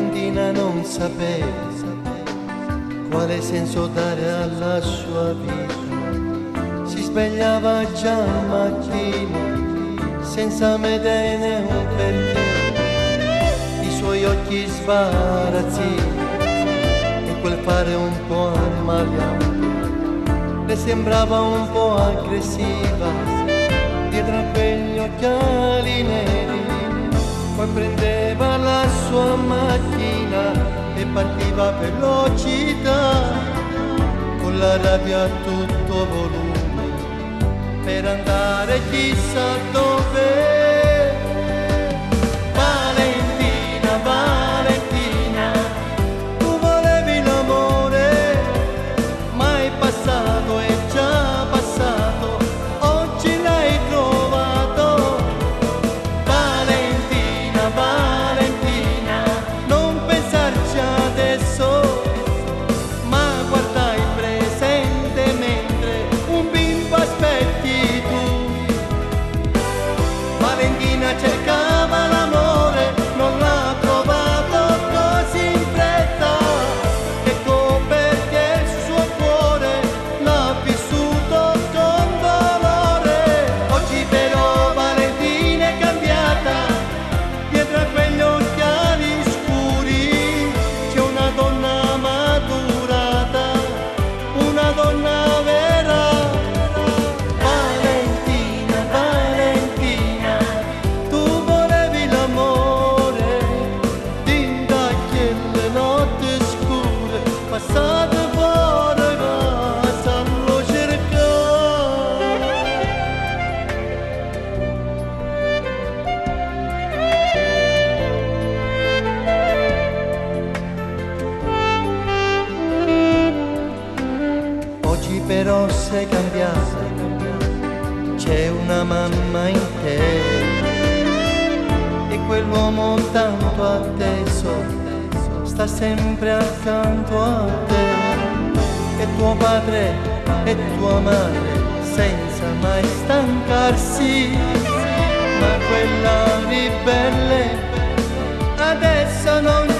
Valentina non sapeva quale senso dare alla sua vita. Si svegliava già al mattino senza medene un perché. I suoi occhi sbarazzini e quel fare un po' ammaliato le sembrava un po' aggressiva dietro a quegli occhiali neri. Poi prendeva la sua macchina e partiva per velocità con la radio a tutto volume per andare chissà dove. Valentina, Valentina, tu volevi l'amore, ma è passato, è già passato, oggi l'hai trovato. Valentina, Valentina, non pensarci adesso, ma guarda il presente mentre un bimbo aspetti tu. Valentina cercava l'amore, non l'ha trovato così in fretta, ecco perché il suo cuore l'ha vissuto con dolore. Oggi però Valentina è cambiata, dietro a quegli occhiali scuri c'è una donna maturata, una donna vera. Valentina, Valentina, tu volevi l'amore, din da quelle notti scure passate fuori casa lo cercare. Oggi però sei cambiata, c'è una mamma in te e quell'uomo tanto atteso sta sempre accanto a te. E tuo padre e tua madre senza mai stancarsi, ma quella ribelle adesso non